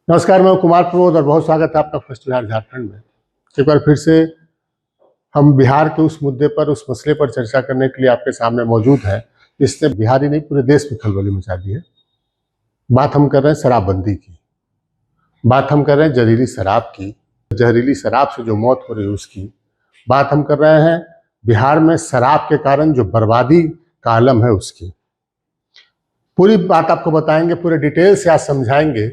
नमस्कार, मैं कुमार प्रमोद और बहुत स्वागत है आपका फर्स्ट बिहार झारखंड में। एक बार फिर से हम बिहार के उस मुद्दे पर, उस मसले पर चर्चा करने के लिए आपके सामने मौजूद हैं जिसने बिहार ही नहीं पूरे देश में खलबली मचा दी है। बात हम कर रहे हैं शराबबंदी की, बात हम कर रहे हैं जहरीली शराब की, जहरीली शराब से जो मौत हो रही है उसकी बात हम कर रहे हैं, बिहार में शराब के कारण जो बर्बादी का आलम है उसकी। पूरी बात आपको बताएंगे, पूरे डिटेल से आज समझाएंगे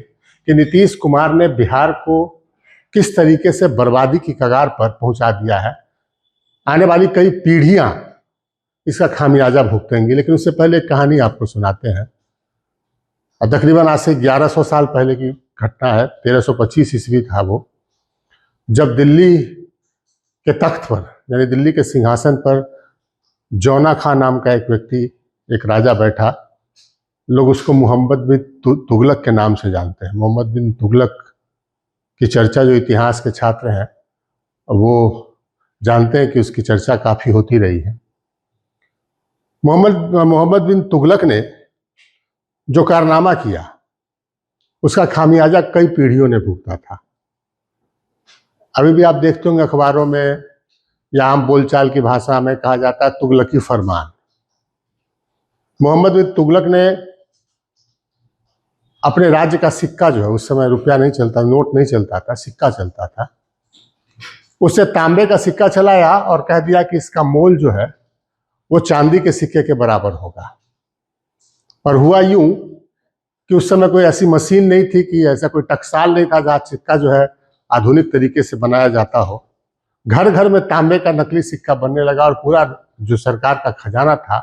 कि नीतीश कुमार ने बिहार को किस तरीके से बर्बादी की कगार पर पहुंचा दिया है। आने वाली कई पीढ़ियां इसका खामियाजा भुगतेंगी, लेकिन उससे पहले एक कहानी आपको सुनाते हैं। तकरीबन आज से 1100 साल पहले की घटना है। 1325 ईस्वी था वो, जब दिल्ली के तख्त पर, यानी दिल्ली के सिंहासन पर जौना खां नाम का एक व्यक्ति, एक राजा बैठा। लोग उसको मोहम्मद बिन तुगलक के नाम से जानते हैं। मोहम्मद बिन तुगलक की चर्चा जो इतिहास के छात्र हैं वो जानते हैं कि उसकी चर्चा काफ़ी होती रही है। मोहम्मद बिन तुगलक ने जो कारनामा किया उसका खामियाजा कई पीढ़ियों ने भुगता था। अभी भी आप देखते होंगे अखबारों में या आम बोलचाल की भाषा में कहा जाता है तुगलकी फरमान। मोहम्मद बिन तुगलक ने अपने राज्य का सिक्का, जो है उस समय रुपया नहीं चलता, नोट नहीं चलता था, सिक्का चलता था, उससे तांबे का सिक्का चलाया और कह दिया कि इसका मोल जो है वो चांदी के सिक्के के बराबर होगा। और हुआ यूं कि उस समय कोई ऐसी मशीन नहीं थी, कि ऐसा कोई टकसाल नहीं था जहाँ सिक्का जो है आधुनिक तरीके से बनाया जाता हो। घर घर में तांबे का नकली सिक्का बनने लगा और पूरा जो सरकार का खजाना था,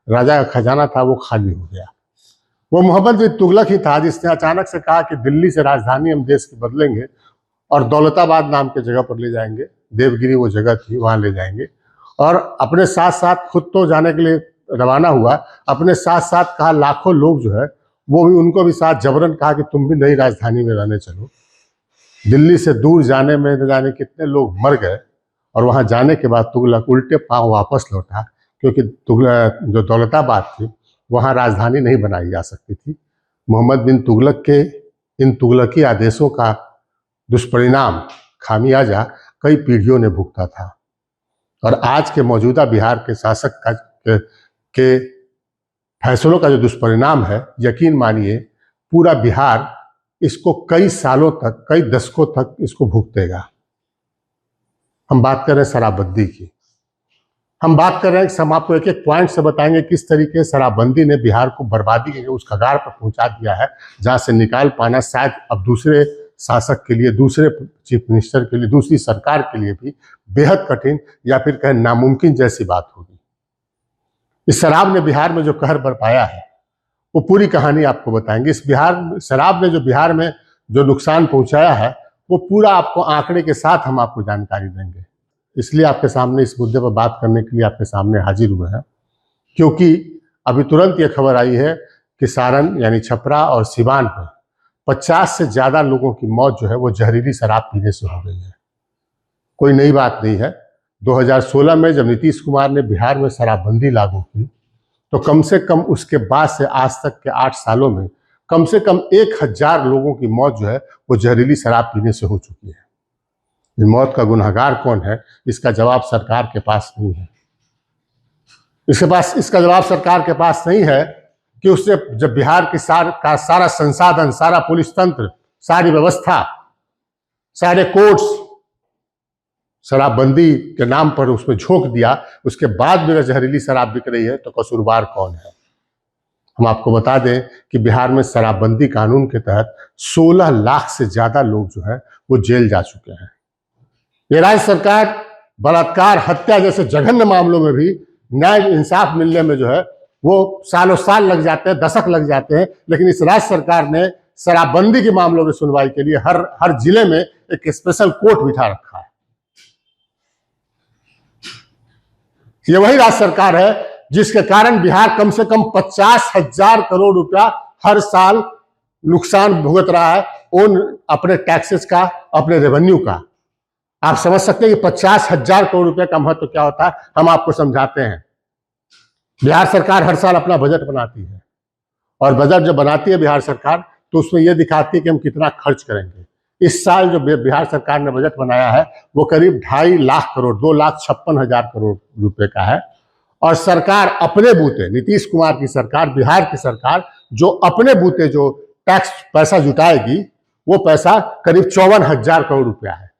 राजा का खजाना था, वो खाली हो गया। वो मोहम्मद बिन तुगलक ही था जिसने अचानक से कहा कि दिल्ली से राजधानी हम देश की बदलेंगे और दौलताबाद नाम के जगह पर ले जाएंगे। देवगिरी वो जगह थी, वहाँ ले जाएंगे। और अपने साथ साथ, खुद तो जाने के लिए रवाना हुआ, अपने साथ साथ कहा लाखों लोग जो है वो भी, उनको भी साथ जबरन कहा कि तुम भी नई राजधानी में रहने चलो। दिल्ली से दूर जाने में न जाने कितने लोग मर गए। और वहाँ जाने के बाद तुगलक उल्टे पाँव वापस लौटा, क्योंकि तुगलक जो दौलताबाद थी वहाँ राजधानी नहीं बनाई जा सकती थी। मोहम्मद बिन तुगलक के इन तुगलकी आदेशों का दुष्परिणाम, खामियाजा कई पीढ़ियों ने भुगता था। और आज के मौजूदा बिहार के शासक के फैसलों का जो दुष्परिणाम है, यकीन मानिए पूरा बिहार इसको कई सालों तक, कई दशकों तक इसको भुगतेगा। हम बात कर रहे हैं शराबबंदी की, हम बात कर रहे हैं, हम आपको एक एक पॉइंट से बताएंगे किस तरीके से शराबबंदी ने बिहार को बर्बादी के उस कगार पर पहुंचा दिया है जहां से निकाल पाना शायद अब दूसरे शासक के लिए, दूसरे चीफ मिनिस्टर के लिए, दूसरी सरकार के लिए भी बेहद कठिन या फिर कहें नामुमकिन जैसी बात होगी। इस शराब ने बिहार में जो कहर बरपाया है वो पूरी कहानी आपको बताएंगे। इस शराब ने जो बिहार में जो नुकसान पहुंचाया है वो पूरा आपको आंकड़े के साथ हम आपको जानकारी देंगे। इसलिए आपके सामने इस मुद्दे पर बात करने के लिए आपके सामने हाजिर हुए हैं, क्योंकि अभी तुरंत ये खबर आई है कि सारण यानी छपरा और सिवान में 50 से ज़्यादा लोगों की मौत जो है वो जहरीली शराब पीने से हो गई है। कोई नई बात नहीं है। 2016 में जब नीतीश कुमार ने बिहार में शराबबंदी लागू की तो कम से कम उसके बाद से आज तक के 8 सालों में कम से कम 1000 लोगों की मौत जो है वो जहरीली शराब पीने से हो चुकी है। इस मौत का गुनहगार कौन है, इसका जवाब सरकार के पास नहीं है। इसका जवाब सरकार के पास नहीं है कि उसने जब बिहार की सारा संसाधन, सारा पुलिस तंत्र, सारी व्यवस्था, सारे कोर्ट्स शराबबंदी के नाम पर उसमें झोंक दिया, उसके बाद भी अगर जहरीली शराब बिक रही है तो कसूरवार कौन है। हम आपको बता दें कि बिहार में शराबबंदी कानून के तहत 16 लाख से ज्यादा लोग जो है वो जेल जा चुके हैं। ये राज्य सरकार बलात्कार, हत्या जैसे जघन्य मामलों में भी न्याय इंसाफ मिलने में जो है वो सालों साल लग जाते हैं, दशक लग जाते हैं। लेकिन इस राज्य सरकार ने शराबबंदी के मामलों की सुनवाई के लिए हर जिले में एक स्पेशल कोर्ट बिठा रखा है। ये वही राज्य सरकार है जिसके कारण बिहार कम से कम 50,000 करोड़ रुपया हर साल नुकसान भुगत रहा है, अपने टैक्सेस का, अपने रेवेन्यू का। आप समझ सकते हैं कि 50,000 करोड़ रुपए का महत्व क्या होता है। हम आपको समझाते हैं। बिहार सरकार हर साल अपना बजट बनाती है और बजट जब बनाती है बिहार सरकार तो उसमें यह दिखाती है कि हम कितना खर्च करेंगे। इस साल जो बिहार सरकार ने बजट बनाया है वो करीब 2.5 लाख करोड़, 2,56,000 करोड़ रुपए का है। और सरकार अपने बूते, नीतीश कुमार की सरकार, बिहार की सरकार जो अपने बूते जो टैक्स पैसा जुटाएगी वो पैसा करीब 54,000 करोड़ रुपया है।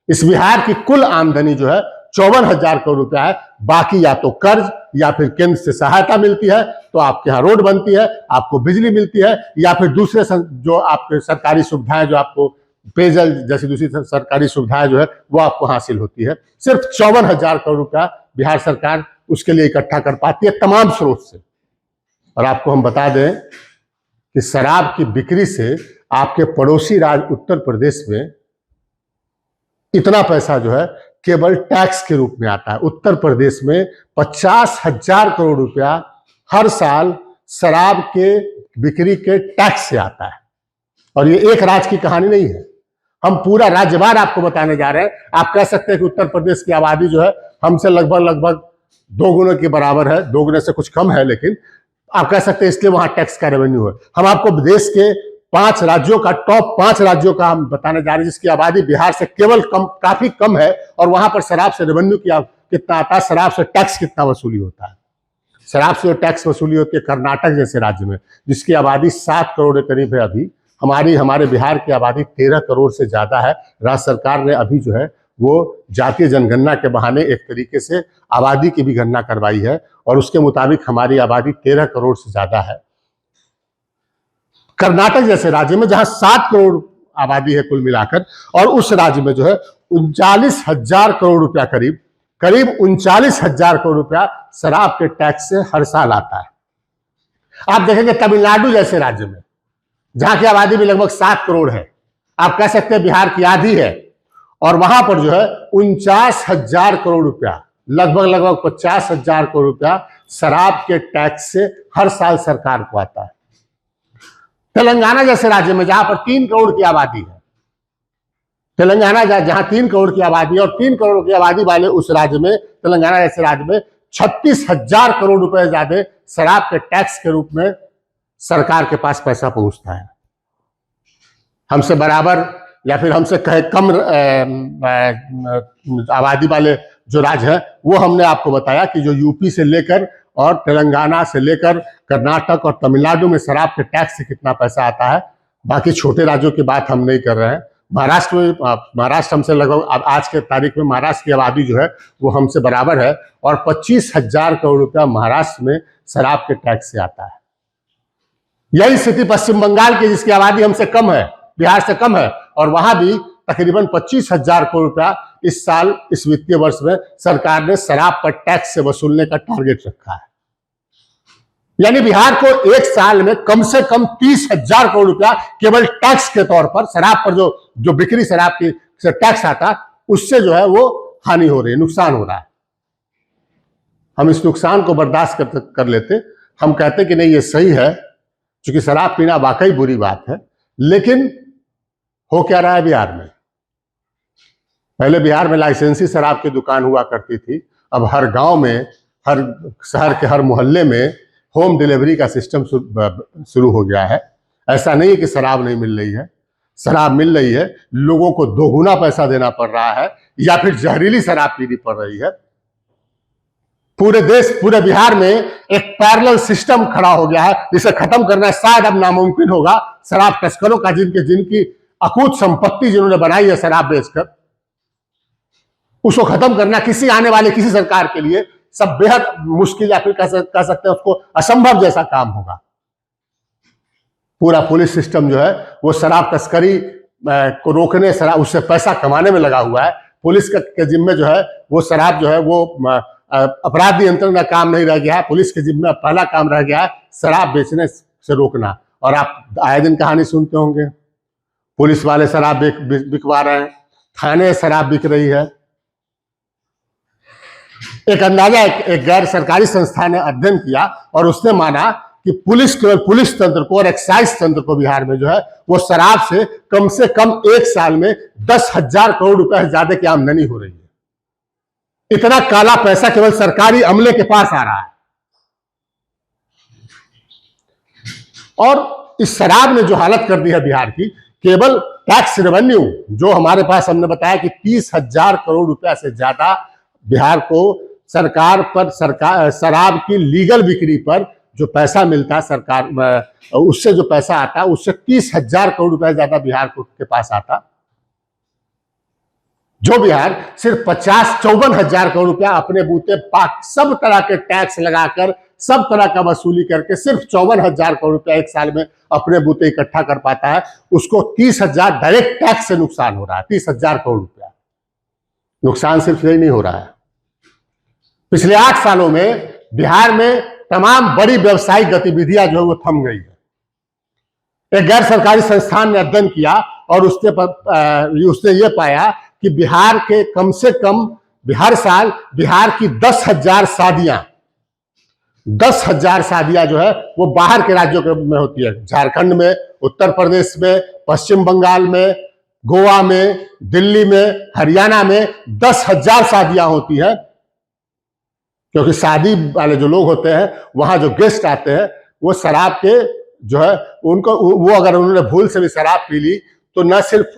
इस बिहार की कुल आमदनी जो है 54,000 करोड़ रुपया है। बाकी या तो कर्ज या फिर केंद्र से सहायता मिलती है, तो आपके यहाँ रोड बनती है, आपको बिजली मिलती है, या फिर दूसरे जो आपके सरकारी सुविधाएं, जो आपको पेयजल जैसी दूसरी सरकारी सुविधाएं जो है वो आपको हासिल होती है। सिर्फ 54,000 करोड़ रुपया बिहार सरकार उसके लिए इकट्ठा कर पाती है तमाम स्रोत से। और आपको हम बता दें कि शराब की बिक्री से आपके पड़ोसी राज्य उत्तर प्रदेश में इतना पैसा जो है केवल टैक्स के रूप में आता है। उत्तर प्रदेश में 50,000 करोड़ रुपया हर साल शराब के बिक्री के टैक्स से आता है। और ये एक राज्य की कहानी नहीं है, हम पूरा राज्यवार आपको बताने जा रहे हैं। आप कह सकते हैं कि उत्तर प्रदेश की आबादी जो है हमसे लगभग 2 गुने के बराबर है, 2 गुने से कुछ कम है, लेकिन आप कह सकते हैं इसलिए वहां टैक्स का रेवेन्यू है। हम आपको देश के 5 राज्यों का, टॉप 5 राज्यों का हम बताने जा रहे हैं जिसकी आबादी बिहार से केवल काफी कम है, और वहां पर शराब से रेवेन्यू कितना आता है, शराब से टैक्स कितना वसूली होता है। शराब से टैक्स वसूली होती है कर्नाटक जैसे राज्य में, जिसकी आबादी 7 करोड़ के करीब है। अभी हमारे बिहार की आबादी 13 करोड़ से ज्यादा है। राज्य सरकार ने अभी जो है वो जातीय जनगणना के बहाने एक तरीके से आबादी की भी गणना करवाई है, और उसके मुताबिक हमारी आबादी 13 करोड़ से ज्यादा है। कर्नाटक जैसे राज्य में जहां 7 करोड़ आबादी है कुल मिलाकर, और उस राज्य में जो है 39,000 करोड़ रुपया, करीब 39,000 करोड़ रुपया शराब के टैक्स से हर साल आता है। आप देखेंगे तमिलनाडु जैसे राज्य में जहां की आबादी भी लगभग 7 करोड़ है, आप कह सकते हैं बिहार की आधी है, और वहां पर जो है 49,000 करोड़ रुपया, लगभग 50,000 करोड़ रुपया शराब के टैक्स से हर साल सरकार को आता है। तेलंगाना जैसे राज्य में जहां पर 3 करोड़ की आबादी है, तेलंगाना जहां 3 करोड़ की आबादी है, और 3 करोड़ की आबादी वाले उस राज्य में, तेलंगाना जैसे राज्य में 36,000 करोड़ रुपए ज्यादा शराब के टैक्स के रूप में सरकार के पास पैसा पहुंचता है। हमसे बराबर या फिर हमसे कम आबादी वाले जो राज्य हैं वो हमने आपको बताया कि जो यूपी से लेकर और तेलंगाना से लेकर कर्नाटक और तमिलनाडु में शराब के टैक्स से कितना पैसा आता है। बाकी छोटे राज्यों की बात हम नहीं कर रहे हैं। महाराष्ट्र हमसे लगभग आज के तारीख में महाराष्ट्र की आबादी जो है वो हमसे बराबर है, और 25,000 करोड़ रुपया महाराष्ट्र में शराब के टैक्स से आता है। यही स्थिति पश्चिम बंगाल की, जिसकी आबादी हमसे कम है, बिहार से कम है, और वहां भी तकरीबन 25,000 करोड़ रुपया इस साल, इस वित्तीय वर्ष में सरकार ने शराब पर टैक्स से वसूलने का टारगेट रखा है। यानी बिहार को एक साल में कम से कम 30,000 करोड़ रुपया केवल टैक्स के तौर पर, शराब पर जो बिक्री शराब की से टैक्स आता, उससे जो है वो हानि हो रही है, नुकसान हो रहा है। हम इस नुकसान को बर्दाश्त कर लेते, हम कहते कि नहीं ये सही है, क्योंकि शराब पीना वाकई बुरी बात है। लेकिन हो क्या रहा है बिहार में? पहले बिहार में लाइसेंसी शराब की दुकान हुआ करती थी, अब हर गांव में, हर शहर के हर मोहल्ले में होम डिलीवरी का सिस्टम शुरू हो गया है। ऐसा नहीं है कि शराब नहीं मिल रही है, शराब मिल रही है, लोगों को दोगुना पैसा देना पड़ रहा है, या फिर जहरीली शराब पीनी पड़ रही है। पूरे बिहार में एक पैरेलल सिस्टम खड़ा हो गया है, जिसे खत्म करना शायद अब नामुमकिन होगा। शराब तस्करों का, जिनकी अकूत संपत्ति जिन्होंने बनाई है शराब बेचकर, उसको खत्म करना किसी सरकार के लिए सब बेहद मुश्किल, या फिर कह सकते हैं उसको असंभव जैसा काम होगा। पूरा पुलिस सिस्टम जो है वो शराब तस्करी को रोकने, शराब उससे पैसा कमाने में लगा हुआ है। पुलिस के जिम्मे जो है वो शराब जो है वो अपराध नियंत्रण का काम नहीं रह गया है। पुलिस के जिम्मे पहला काम रह गया है शराब बेचने से रोकना। और आप आए दिन कहानी सुनते होंगे, पुलिस वाले शराब बिकवा रहे हैं, थाने शराब बिक रही है। एक अंदाजा एक गैर सरकारी संस्था ने अध्ययन किया, और उसने माना कि केवल पुलिस तंत्र को और एक्साइज तंत्र को बिहार में जो है वो शराब से कम एक साल में 10,000 करोड़ रुपए ज्यादा की आमदनी हो रही है। इतना काला पैसा केवल सरकारी अमले के पास आ रहा है। और इस शराब ने जो हालत कर दी है बिहार की, केवल टैक्स रेवेन्यू जो हमारे पास, हमने बताया कि 30,000 करोड़ रुपया से ज्यादा बिहार को सरकार पर, सरकार शराब की लीगल बिक्री पर जो पैसा मिलता है सरकार, उससे जो पैसा आता है उससे 30,000 करोड़ रुपया ज्यादा बिहार को के पास आता, जो बिहार सिर्फ 54,000 करोड़ रुपया अपने बूते सब तरह के टैक्स लगाकर, सब तरह का वसूली करके सिर्फ 54,000 करोड़ रुपया एक साल में अपने बूते इकट्ठा कर पाता है, उसको 30,000 डायरेक्ट टैक्स से नुकसान हो रहा है। 30,000 करोड़ रुपया नुकसान सिर्फ यही नहीं हो रहा है, पिछले 8 सालों में बिहार में तमाम बड़ी व्यवसायिक गतिविधियां जो है वो थम गई है। एक गैर सरकारी संस्थान ने अध्ययन किया और उसने ये पाया कि बिहार के कम से कम हर साल बिहार की 10,000 शादियां जो है वो बाहर के राज्यों में होती है। झारखंड में, उत्तर प्रदेश में, पश्चिम बंगाल में, गोवा में, दिल्ली में, हरियाणा में 10,000 शादियां होती है, क्योंकि शादी वाले जो लोग होते हैं वहां जो गेस्ट आते हैं वो शराब के जो है उनको, वो अगर उन्होंने भूल से भी शराब पी ली तो न सिर्फ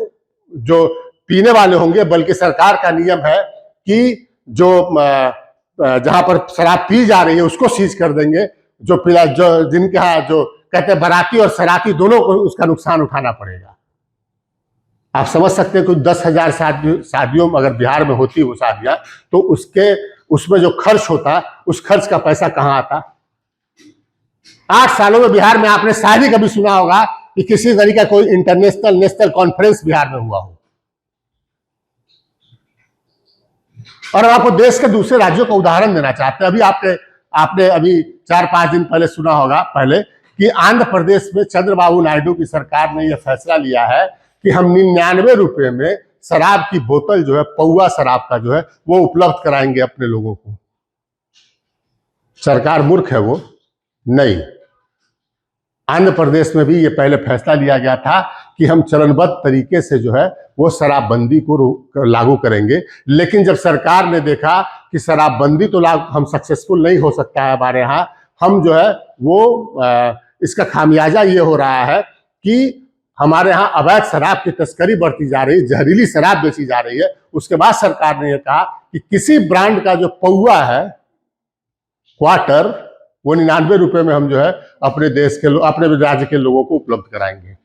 जो पीने वाले होंगे बल्कि सरकार का नियम है कि जो जहां पर शराब पी जा रही है उसको सीज कर देंगे, जो जिनके यहाँ जो कहते हैं बाराती और शराबी दोनों को उसका नुकसान उठाना पड़ेगा। आप समझ सकते हैं कि 10,000 शादियों में अगर बिहार में होती वो शादियां, तो उसमें जो खर्च होता उस खर्च का पैसा कहां आता। 8 सालों में बिहार में आपने शायद ही कभी सुना होगा कि किसी तरीके का कोई इंटरनेशनल नेशनल कॉन्फ्रेंस बिहार में हुआ हो। और आपको देश के दूसरे राज्यों का उदाहरण देना चाहते हैं, आपने अभी 4-5 दिन पहले सुना होगा पहले कि आंध्र प्रदेश में चंद्रबाबू नायडू की सरकार ने यह फैसला लिया है कि हम 99 रुपए में शराब की बोतल जो है, पौवा शराब का जो है वो उपलब्ध कराएंगे अपने लोगों को। सरकार मूर्ख है वो नहीं। आंध्र प्रदेश में भी ये पहले फैसला लिया गया था कि हम चरणबद्ध तरीके से जो है वो शराबबंदी को लागू करेंगे, लेकिन जब सरकार ने देखा कि शराबबंदी तो हम सक्सेसफुल नहीं हो सकता है हमारे यहाँ, हम जो है वो इसका खामियाजा ये हो रहा है कि हमारे यहाँ अवैध शराब की तस्करी बढ़ती जा रही है, जहरीली शराब बेची जा रही है। उसके बाद सरकार ने यह कहा कि किसी ब्रांड का जो पौवा है, क्वार्टर, वो 99 रुपए में हम जो है अपने देश के अपने राज्य के लोगों को उपलब्ध कराएंगे।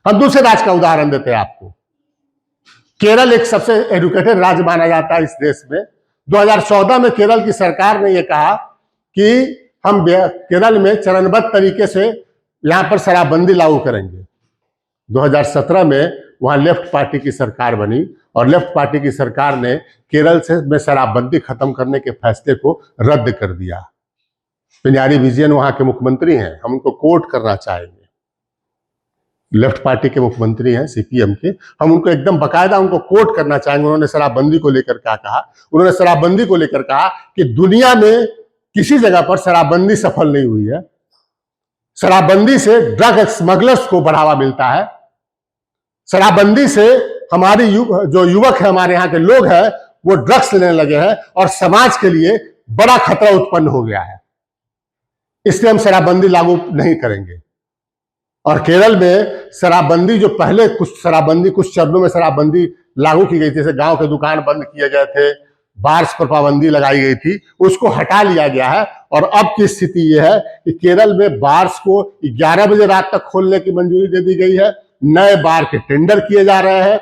हम दूसरे राज्य का उदाहरण देते हैं आपको। केरल एक सबसे एजुकेटेड राज्य माना जाता है इस देश में। 2014 में केरल की सरकार ने यह कहा कि हम केरल में चरणबद्ध तरीके से यहां पर शराबबंदी लागू करेंगे। 2017 में वहां लेफ्ट पार्टी की सरकार बनी और लेफ्ट पार्टी की सरकार ने केरल में शराबबंदी खत्म करने के फैसले को रद्द कर दिया। पिनाराई विजयन वहां के मुख्यमंत्री हैं, हम उनको कोट करना चाहेंगे। लेफ्ट पार्टी के मुख्यमंत्री हैं सीपीएम के, हम उनको एकदम बकायदा उनको कोट करना चाहेंगे। उन्होंने शराबबंदी को लेकर क्या कहा? उन्होंने शराबबंदी को लेकर कहा कि दुनिया में किसी जगह पर शराबबंदी सफल नहीं हुई है। शराबबंदी से ड्रग स्मगलर्स को बढ़ावा मिलता है। शराबबंदी से हमारी जो युवक है, हमारे यहाँ के लोग हैं, वो ड्रग्स लेने लगे हैं और समाज के लिए बड़ा खतरा उत्पन्न हो गया है। इसलिए हम शराबबंदी लागू नहीं करेंगे। और केरल में शराबबंदी जो पहले कुछ चरणों में शराबबंदी लागू की गई थी, जैसे गांव के दुकान बंद किए गए थे, बार्स पर पाबंदी लगाई गई थी, उसको हटा लिया गया है। और अब की स्थिति यह है कि केरल में बार्स को 11 बजे रात तक खोलने की मंजूरी दे दी गई है। नए बार के टेंडर किए जा रहे हैं।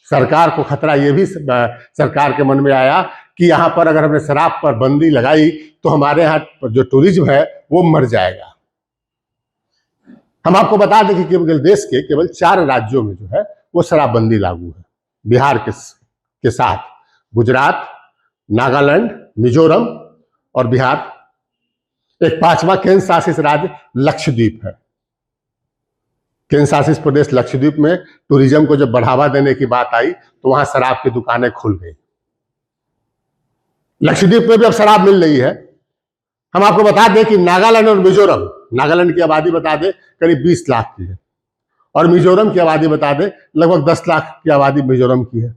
सरकार को खतरा यह भी सरकार के मन में आया कि यहां पर अगर हमने शराब पर बंदी लगाई तो हमारे यहाँ जो टूरिज्म है वो मर जाएगा। हम आपको बता दें कि केवल देश के केवल 4 राज्यों में जो है वो शराबबंदी लागू है, बिहार के साथ गुजरात, नागालैंड, मिजोरम और बिहार। एक 5वां केंद्र शासित राज्य लक्षद्वीप है। केंद्र शासित प्रदेश लक्षद्वीप में टूरिज्म को जब बढ़ावा देने की बात आई तो वहां शराब की दुकानें खुल गई। लक्षद्वीप में भी अब शराब मिल रही है। हम आपको बता दें कि नागालैंड और मिजोरम, नागालैंड की आबादी बता दें करीब 20 लाख की है और मिजोरम की आबादी बता दें लगभग 10 लाख की आबादी मिजोरम की है।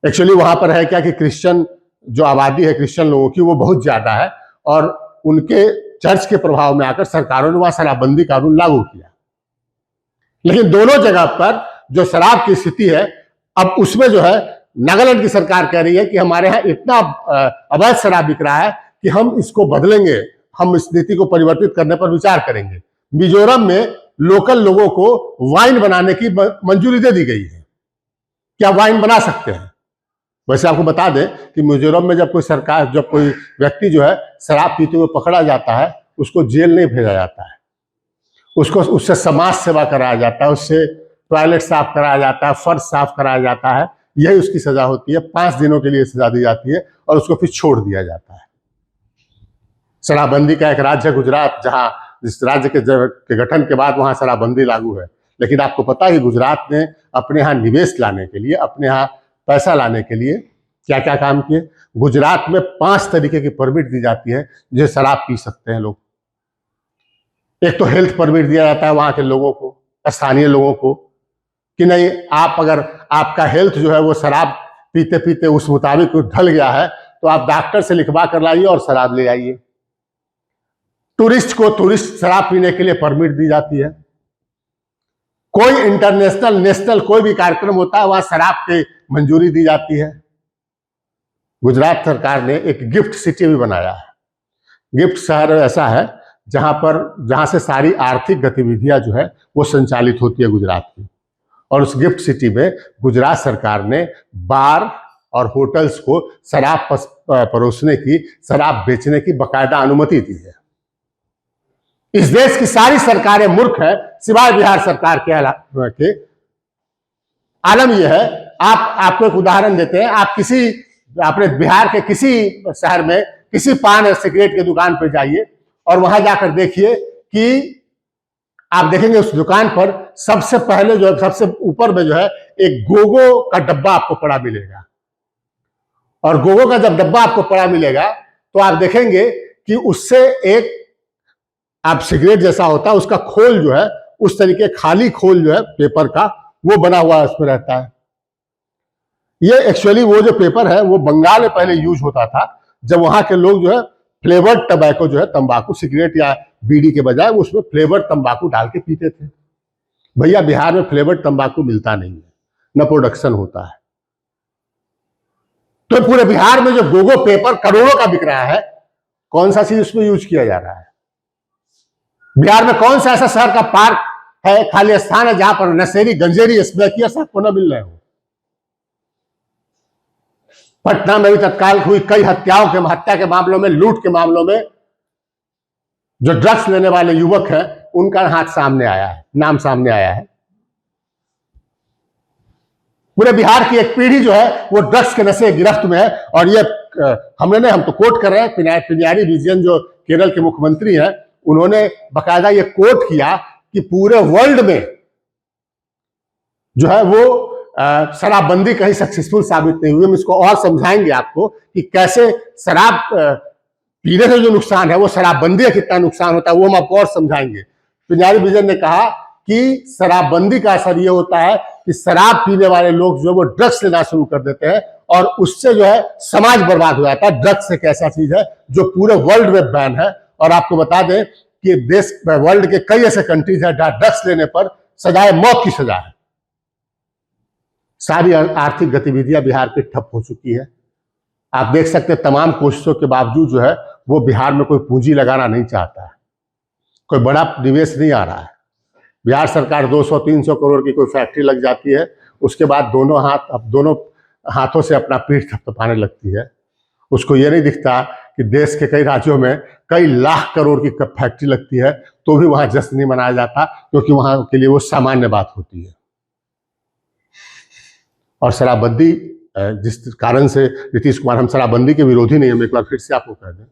एक्चुअली वहां पर है क्या कि क्रिश्चियन जो आबादी है क्रिश्चियन लोगों की वो बहुत ज्यादा है और उनके चर्च के प्रभाव में आकर सरकारों ने वहां शराबबंदी कानून लागू किया। लेकिन दोनों जगह पर जो शराब की स्थिति है, अब उसमें जो है नागालैंड की सरकार कह रही है कि हमारे यहाँ इतना अवैध शराब बिक रहा है कि हम इसको बदलेंगे, हम इस नीति को परिवर्तित करने पर विचार करेंगे। मिजोरम में लोकल लोगों को वाइन बनाने की मंजूरी दे दी गई है, क्या वाइन बना सकते हैं। वैसे आपको बता दें कि मिजोरम में जब कोई व्यक्ति जो है शराब पीते हुए पकड़ा जाता है, उसको जेल नहीं भेजा जाता है, उससे समाज सेवा कराया जाता है, उससे टॉयलेट साफ कराया जाता है, फर्श साफ कराया जाता है, यही उसकी सजा होती है। 5 दिनों के लिए सजा दी जाती है और उसको फिर छोड़ दिया जाता है। शराबबंदी का एक राज्य है गुजरात, जहां जिस राज्य के गठन के बाद वहां शराबबंदी लागू है। लेकिन आपको पता है कि गुजरात ने अपने यहाँ निवेश लाने के लिए, अपने यहाँ पैसा लाने के लिए क्या क्या काम किए। गुजरात में 5 तरीके की परमिट दी जाती है जो शराब पी सकते हैं लोग। एक तो हेल्थ परमिट दिया जाता है वहां के लोगों को, स्थानीय लोगों को, कि नहीं आप अगर आपका हेल्थ जो है वो शराब पीते पीते उस मुताबिक ढल गया है तो आप डॉक्टर से लिखवा कर लाइए और शराब ले आइए। टूरिस्ट शराब पीने के लिए परमिट दी जाती है। कोई इंटरनेशनल नेशनल कोई भी कार्यक्रम होता है वहां शराब की मंजूरी दी जाती है। गुजरात सरकार ने एक गिफ्ट सिटी भी बनाया है। गिफ्ट शहर ऐसा है जहां से सारी आर्थिक गतिविधियां जो है वो संचालित होती है गुजरात की। और उस गिफ्ट सिटी में गुजरात सरकार ने बार और होटल्स को शराब परोसने की, शराब बेचने की बाकायदा अनुमति दी है। इस देश की सारी सरकारें मूर्ख है सिवाय बिहार सरकार के। आलम यह है, आपको एक उदाहरण देते हैं। आपने बिहार के किसी शहर में किसी पान और सिगरेट की दुकान पर जाइए और वहां जाकर देखिए कि आप देखेंगे उस दुकान पर सबसे पहले जो है, सबसे ऊपर में जो है एक गोगो का डब्बा आपको पड़ा मिलेगा। और गोगो का जब डब्बा आपको पड़ा मिलेगा तो आप देखेंगे कि उससे एक आप सिगरेट जैसा होता है उसका खोल जो है, उस तरीके खाली खोल जो है पेपर का वो बना हुआ उसमें रहता है। ये एक्चुअली वो जो पेपर है वो बंगाल में पहले यूज होता था, जब वहां के लोग जो है फ्लेवर्ड टबैको जो है तंबाकू, सिगरेट या बीड़ी के बजाय उसमें फ्लेवर्ड तंबाकू डाल के पीते थे। भैया बिहार में फ्लेवर्ड तंबाकू मिलता नहीं है, न प्रोडक्शन होता है। तो पूरे बिहार में जो गोगो पेपर करोड़ों का बिक रहा है, कौन सा चीज उसमें यूज किया जा रहा है? बिहार में कौन सा ऐसा शहर का पार्क है, खाली स्थान है जहां पर नशेरी गंजेरी स्मैकियर्स आपको न मिल रहे हो? पटना में भी तत्काल हुई कई हत्या के मामलों में, लूट के मामलों में जो ड्रग्स लेने वाले युवक हैं उनका हाथ सामने आया है, नाम सामने आया है। पूरे बिहार की एक पीढ़ी जो है वो ड्रग्स के नशे गिरफ्त में है। और ये हम तो कोट कर रहे हैं, पिनाराई विजयन जो केरल के मुख्यमंत्री हैं, उन्होंने बकायदा ये कोट किया कि पूरे वर्ल्ड में जो है वो शराबबंदी कहीं सक्सेसफुल साबित नहीं हुई। हम इसको और समझाएंगे आपको कि कैसे शराब पीने से जो नुकसान है वो शराबबंदी का कितना नुकसान होता है, वो हम आपको और समझाएंगे। पिनाराई विजयन ने कहा कि शराबबंदी का असर ये होता है कि शराब पीने वाले लोग जो है वो ड्रग्स लेना शुरू कर देते हैं और उससे जो है समाज बर्बाद हो जाता है। ड्रग्स एक ऐसा चीज है जो पूरे वर्ल्ड में बैन है। और आपको बता दें कि वर्ल्ड के कई ऐसे कंट्रीज है जहां ड्रग्स लेने पर सजाए मौत की सजा है। सारी आर्थिक गतिविधियां बिहार की ठप हो चुकी है। आप देख सकते हैं तमाम कोशिशों के बावजूद जो है वो बिहार में कोई पूंजी लगाना नहीं चाहता है, कोई बड़ा निवेश नहीं आ रहा है। बिहार सरकार 200-300 करोड़ की कोई फैक्ट्री लग जाती है, उसके बाद दोनों हाथों से अपना पीठ थपथपाने लगती है। उसको ये नहीं दिखता कि देश के कई राज्यों में कई लाख करोड़ की फैक्ट्री लगती है तो भी वहां जश्न नहीं मनाया जाता, क्योंकि वहां के लिए वो सामान्य बात होती है। और शराबबंदी जिस कारण से नीतीश कुमार, हम शराबबंदी के विरोधी नहीं, हम एक बार फिर से आपको कह दें,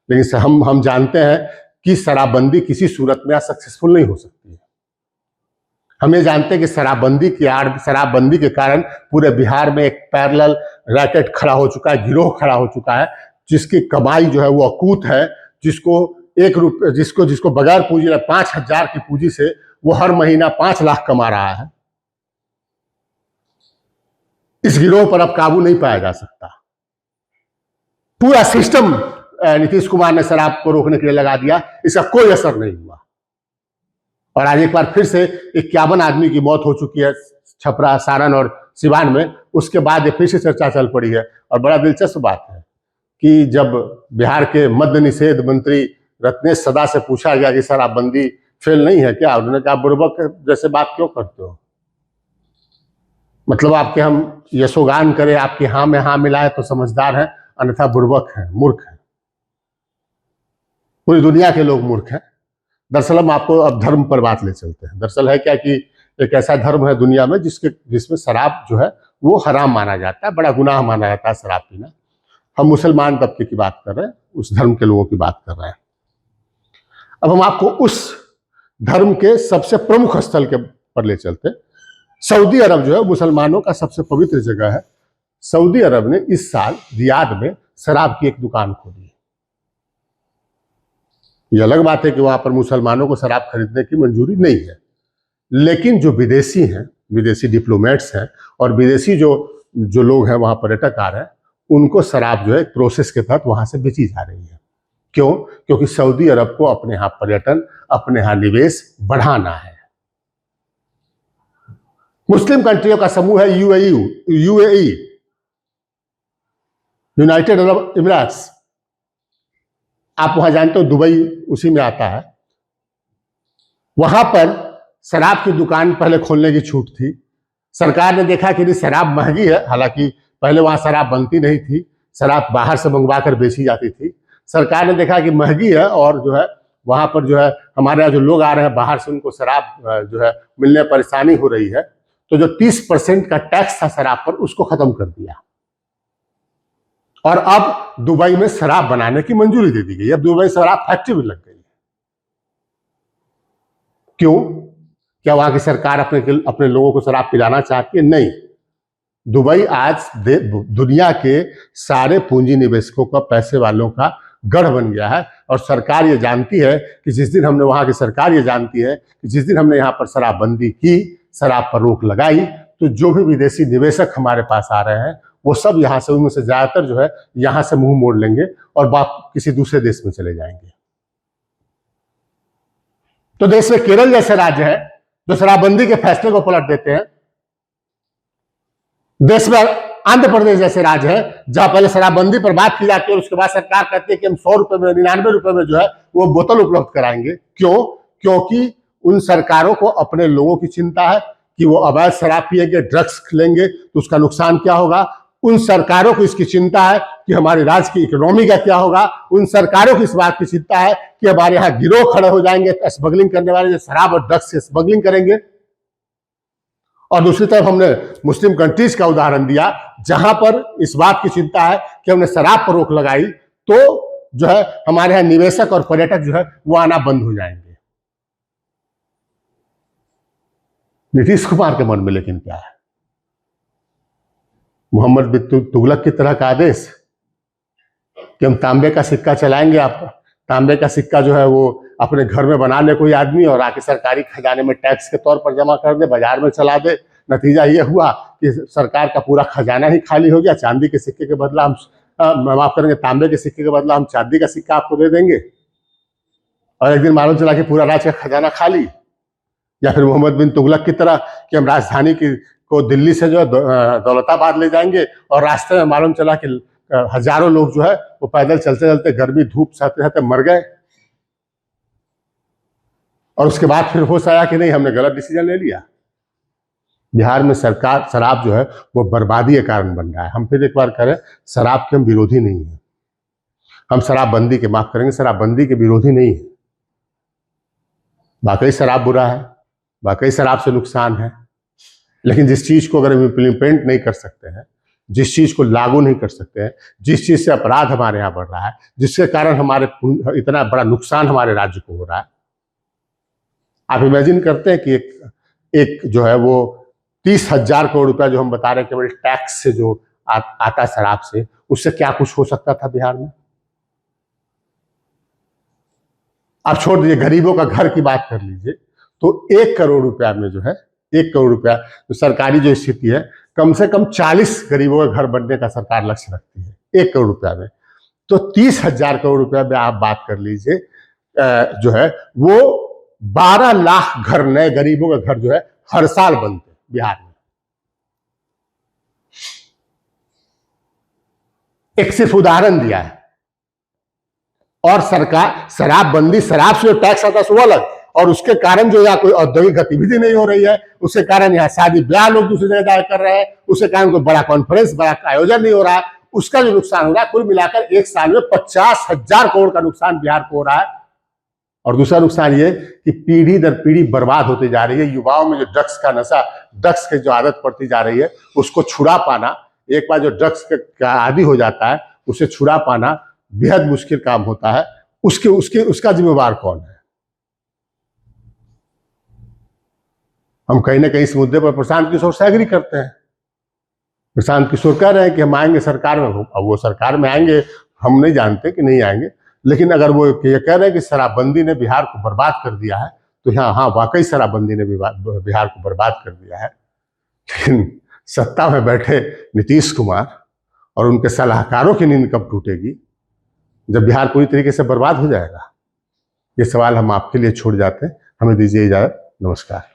लेकिन हम जानते हैं कि शराबबंदी किसी सूरत में सक्सेसफुल नहीं हो सकती है। हम ये जानते हैं कि शराबबंदी के कारण पूरे बिहार में एक पैरेलल रैकेट खड़ा हो चुका है, गिरोह खड़ा हो चुका है, जिसकी कमाई जो है वो अकूत है, जिसको बगैर पूंजी 5,000 की पूंजी से वो हर महीना 5 लाख कमा रहा है। इस गिरोह पर अब काबू नहीं पाया जा सकता। पूरा सिस्टम नीतीश कुमार ने शराब को रोकने के लिए लगा दिया, इसका कोई असर नहीं हुआ। और आज एक बार फिर से 51 आदमी की मौत हो चुकी है छपरा, सारण और सिवान में। उसके बाद ये फिर से चर्चा चल पड़ी है। और बड़ा दिलचस्प बात है कि जब बिहार के मद्य निषेध मंत्री रत्नेश सदा से पूछा गया कि शराबबंदी फेल नहीं है क्या, उन्होंने कहा बुर्बक जैसे बात क्यों करते हो, मतलब आपके हम यशोगान करें, आपकी हाँ में हाँ मिलाए तो समझदार हैं, अन्यथा बुर्बक हैं, मूर्ख हैं। पूरी दुनिया के लोग मूर्ख हैं। दरअसल हम आपको अब धर्म पर बात ले चलते हैं। दरअसल है क्या कि एक ऐसा धर्म है दुनिया में जिसमें शराब जो है वो हराम माना जाता है, बड़ा गुनाह माना जाता है शराब पीना। हम मुसलमान तबके की बात कर रहे हैं, उस धर्म के लोगों की बात कर रहे हैं। अब हम आपको उस धर्म के सबसे प्रमुख स्थल के पर ले चलते हैं। सऊदी अरब जो है मुसलमानों का सबसे पवित्र जगह है। सऊदी अरब ने इस साल रियाद में शराब की एक दुकान खोली। ये अलग बात है कि वहां पर मुसलमानों को शराब खरीदने की मंजूरी नहीं है, लेकिन जो विदेशी हैं, विदेशी डिप्लोमेट्स हैं और विदेशी जो लोग हैं वहां पर्यटक आ रहे हैं, उनको शराब जो है प्रोसेस के तहत वहां से बेची जा रही है। क्यों? क्योंकि सऊदी अरब को अपने यहाँ पर्यटन, अपने यहाँ निवेश बढ़ाना है। मुस्लिम कंट्रियों का समूह है यूएई, यूनाइटेड अरब इमिरेट्स। आप वहां जानते हो दुबई उसी में आता है। वहां पर शराब की दुकान पहले खोलने की छूट थी। सरकार ने देखा कि शराब महंगी है, हालांकि पहले वहां शराब बनती नहीं थी, शराब बाहर से मंगवा कर बेची जाती थी। सरकार ने देखा कि महंगी है और जो है वहां पर जो है हमारे यहाँ जो लोग आ रहे हैं बाहर से, उनको शराब जो है मिलने परेशानी हो रही है, तो जो 30% का टैक्स था शराब पर उसको खत्म कर दिया और अब दुबई में शराब बनाने की मंजूरी दे दी गई। अब दुबई शराब फैक्ट्री भी लग गई है। क्यों? क्या वहां की सरकार अपने लोगों को शराब पिलाना चाहती है? नहीं। दुबई आज दुनिया के सारे पूंजी निवेशकों का, पैसे वालों का गढ़ बन गया है। और सरकार ये जानती है कि जिस दिन हमने, वहां की सरकार ये जानती है कि जिस दिन हमने यहाँ पर शराबबंदी की, शराब पर रोक लगाई, तो जो भी विदेशी निवेशक हमारे पास आ रहे हैं वो सब यहाँ से, उनमें से ज्यादातर जो है यहाँ से मुंह मोड़ लेंगे और किसी दूसरे देश में चले जाएंगे। तो देश में केरल जैसे राज्य है जो शराबबंदी के फैसले को पलट देते हैं। देश में आंध्र प्रदेश जैसे राज्य है जहां पहले शराबबंदी पर बात की जाती है और उसके बाद सरकार कहती है कि हम 100 रुपए में, 99 रुपए में जो है वो बोतल उपलब्ध कराएंगे। क्यों? क्योंकि उन सरकारों को अपने लोगों की चिंता है कि वो अवैध शराब पिएंगे, ड्रग्स लेंगे तो उसका नुकसान क्या होगा। उन सरकारों को इसकी चिंता है कि हमारे राज्य की इकोनॉमी का क्या होगा। उन सरकारों को इस बात की चिंता है कि हमारे यहाँ गिरोह खड़े हो जाएंगे, स्मगलिंग करने वाले जो शराब और ड्रग्स से स्मगलिंग करेंगे। और दूसरी तरफ हमने मुस्लिम कंट्रीज का उदाहरण दिया जहां पर इस बात की चिंता है कि हमने शराब पर रोक लगाई तो जो है हमारे यहाँ निवेशक और पर्यटक जो है वो आना बंद हो जाएंगे। नीतीश कुमार के मन में लेकिन क्या है? मोहम्मद बिन तुगलक की तरह का आदेश कि हम तांबे का सिक्का चलाएंगे। आप तांबे का सिक्का जो है वो अपने घर में बना ले कोई आदमी और आके सरकारी खजाने में टैक्स के तौर पर जमा कर दे, बाजार में चला दे। नतीजा ये हुआ कि सरकार का पूरा खजाना ही खाली हो गया। चांदी के सिक्के के बदला हम माफ करेंगे, तांबे के सिक्के के बदला हम चांदी का सिक्का आपको दे देंगे और एक दिन मालूम चला कि पूरा राज्य का खजाना खाली। या फिर मोहम्मद बिन तुगलक की तरह कि हम राजधानी को दिल्ली से जो है दौलताबाद ले जाएंगे और रास्ते में मालूम चला कि हजारों लोग जो है वो पैदल चलते चलते गर्मी धूप सहते सहते मर गए और उसके बाद फिर होश आया कि नहीं, हमने गलत डिसीजन ले लिया। बिहार में सरकार शराब जो है वो बर्बादी के कारण बन रहा है। हम फिर एक बार करें, शराब के हम विरोधी नहीं है, हम शराबबंदी के, माफ करेंगे, शराबबंदी के विरोधी नहीं है। वाकई शराब बुरा है, वाकई शराब से नुकसान है, लेकिन जिस चीज को अगर हम इम्प्लीमेंट नहीं कर सकते हैं, जिस चीज को लागू नहीं कर सकते हैं, जिस चीज से अपराध हमारे यहाँ बढ़ रहा है, जिसके कारण हमारे इतना बड़ा नुकसान हमारे राज्य को हो रहा है। आप इमेजिन करते हैं कि एक जो है वो 30,000 करोड़ रुपया जो हम बता रहे हैं केवल टैक्स से जो आता शराब से, उससे क्या कुछ हो सकता था बिहार में। आप छोड़ दीजिए, गरीबों का घर की बात कर लीजिए तो 1 करोड़ रुपया में जो है, 1 करोड़ रुपया तो सरकारी जो स्थिति है, कम से कम 40 गरीबों के घर बनने का सरकार लक्ष्य रखती है 1 करोड़ रुपया में। तो 30,000 करोड़ रुपया में आप बात कर लीजिए, जो है वो 12 लाख घर, नए गरीबों के घर जो है हर साल बनते बिहार में। एक सिर्फ उदाहरण दिया है। और सरकार शराबबंदी, शराब से जो टैक्स आता है वो अलग, और उसके कारण जो यहाँ कोई औद्योगिक गतिविधि नहीं हो रही है, उसके कारण यहाँ शादी ब्याह लोग दूसरी जगह कर रहे हैं, उसके कारण कोई बड़ा कॉन्फ्रेंस, बड़ा आयोजन नहीं हो रहा है, उसका जो नुकसान हो रहा है कुल मिलाकर एक साल में 50,000 करोड़ का नुकसान बिहार को हो रहा है। और दूसरा नुकसान ये कि पीढ़ी दर पीढ़ी बर्बाद होती जा रही है। युवाओं में जो ड्रग्स का नशा, ड्रग्स की जो आदत पड़ती जा रही है, उसको छुड़ा पाना, एक बार जो ड्रग्स का आदी हो जाता है उसे छुड़ा पाना बेहद मुश्किल काम होता है। उसका जिम्मेवार कौन है? हम कहीं ना कहीं इस मुद्दे पर प्रशांत किशोर से एग्री करते हैं। प्रशांत किशोर कह रहे हैं कि हम आएंगे सरकार में। अब वो सरकार में आएंगे, हम नहीं जानते कि नहीं आएंगे, लेकिन अगर वो ये कह रहे हैं कि शराबबंदी ने बिहार को बर्बाद कर दिया है, तो हाँ वाकई शराबबंदी ने बिहार को बर्बाद कर दिया है। लेकिन सत्ता में बैठे नीतीश कुमार और उनके सलाहकारों की नींद कब टूटेगी, जब बिहार पूरी तरीके से बर्बाद हो जाएगा? ये सवाल हम आपके लिए छोड़ जाते हैं। हमें दीजिए इजाजत। नमस्कार।